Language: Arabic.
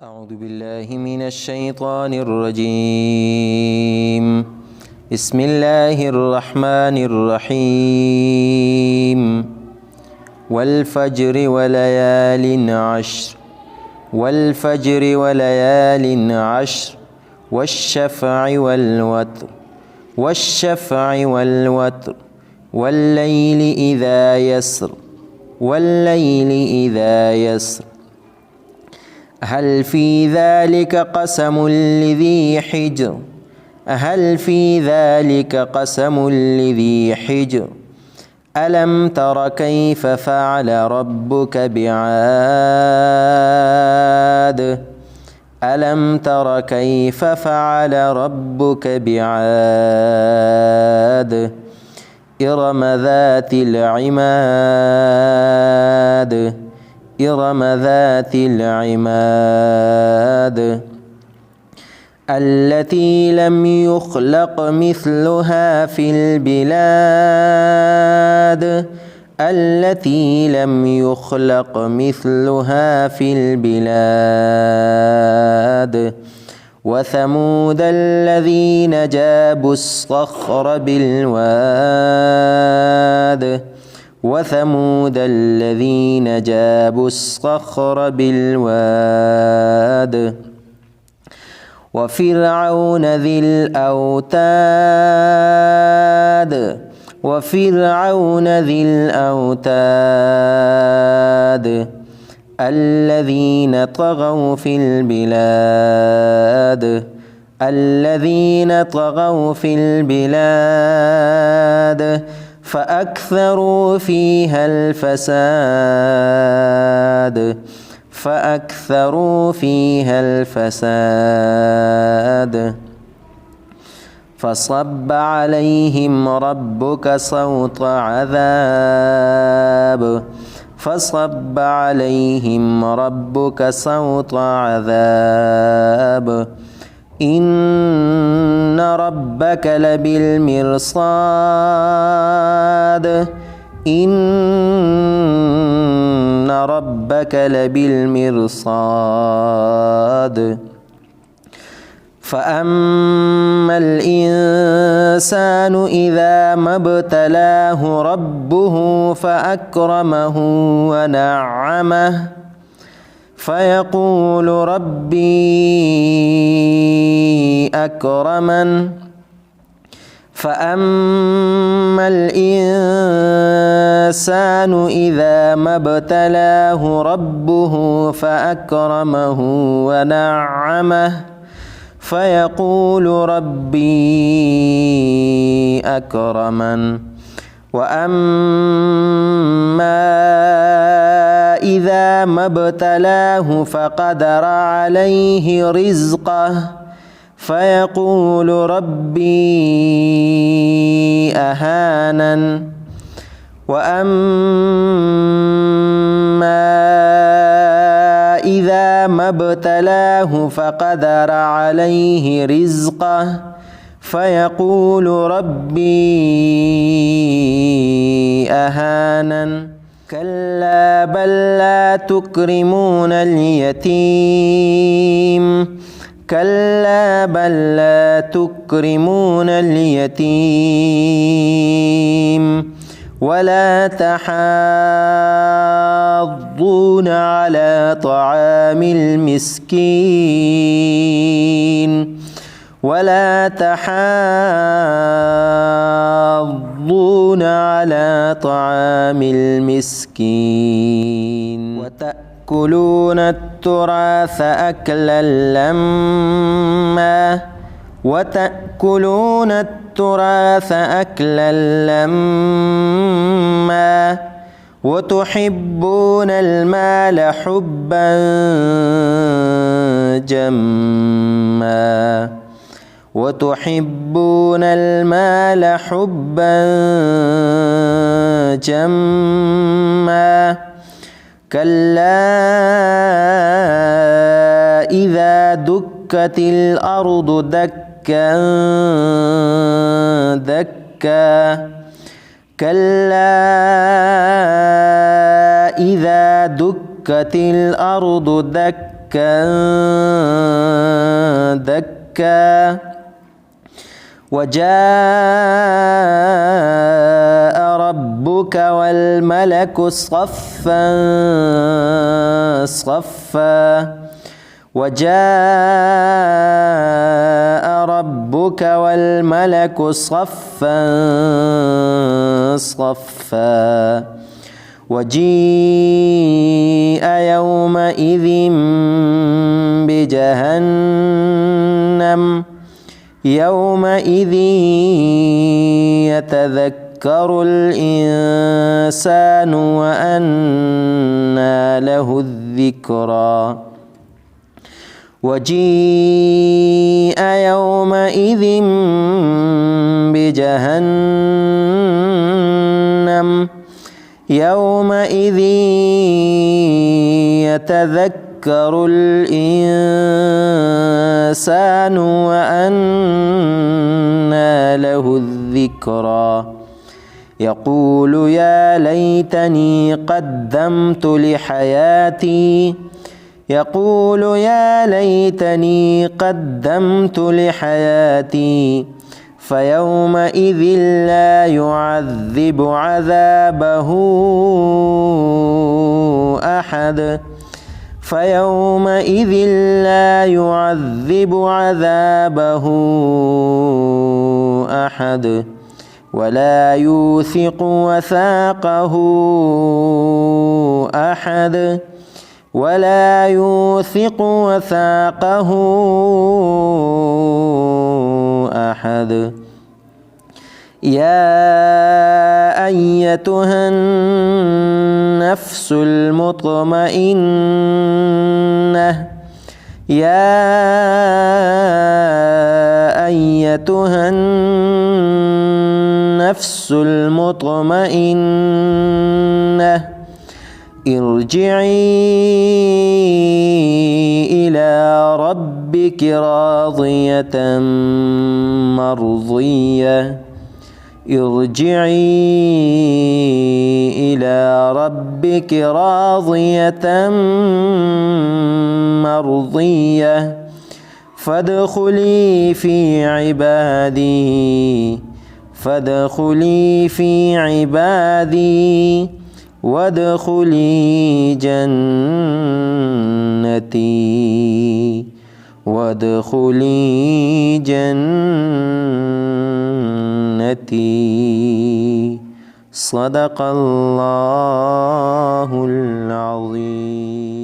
أعوذ بالله من الشيطان الرجيم. بسم الله الرحمن الرحيم. والفجر وليال عشر والفجر وليال عشر والشفع والوتر والشفع والوتر والليل إذا يسر والليل إذا يسر هل في ذلك قسم لذي حجر هل في ذلك قسم لذي حجر ألم تر كيف فعل ربك بعاد ألم تر كيف فعل ربك بعاد إرم ذات العماد إرم ذات العماد التي لم يخلق مثلها في البلاد التي لم يخلق مثلها في البلاد وثمود الذين جابوا الصخر بالواد وثمود الذين جابوا الصخر بالواد وفرعون ذي الأوتاد وفرعون ذي الأوتاد الذين طغوا في البلاد الذين طغوا في البلاد فأكثروا فيها الفساد فأكثروا فيها الفساد فصب عليهم ربك صوت عذاب فصب عليهم ربك صوت عذاب إن ربك لبالمرصاد إن ربك لبالمرصاد فأما الإنسان إذا ما ابتلاه ربه فأكرمه ونعمه فيقول ربي أكرمن فأما الإنسان إذا ما ابتلاه ربه فأكرمه ونعمه فيقول ربي أكرمن وأما إذا ما ابتلاه فقدر عليه رزقه فيقول ربي أهانن وأما إذا ما ابتلاه فقدر عليه رزقه فيقول ربي أهانن كلا بل لا تكرمون اليتيم كلا بل لا تكرمون اليتيم ولا تحاضون على طعام المسكين ولا تحاضون على طعام المسكين وتأكلون التراث أكلا لما وتأكلون التراث أكلا لما وتحبون المال حبا جما وتحبون المال حبا جما كلا إذا دكت الأرض دكا دكا كلا إذا دكت الأرض دكا دكا دكا وجاء ربك والملك صفا صفا وجاء ربك والملك صفا صفا وجيء يومئذ بجهنم يومئذ يتذكر الإنسان وأنى له الذكرى وجيء يومئذ بجهنم يومئذ يتذكر الإنسان وأنى له الذكرى يقول يا ليتني قدمت لحياتي يقول يا ليتني قدمت لحياتي فيومئذ لا يعذب عذابه أحد فيومئذ لا يعذب عذابه أحد ولا يوثق وثاقه أحد ولا يوثق وثاقه أحد يا أيتها النفس المطمئنة يا أيتها النفس المطمئنة ارجعي إلى ربك راضية مرضية ارجعي إلى ربك راضية مرضية فادخلي في عبادي فادخلي في عبادي وادخلي جنتي وادخلي جنتي صدق الله العظيم.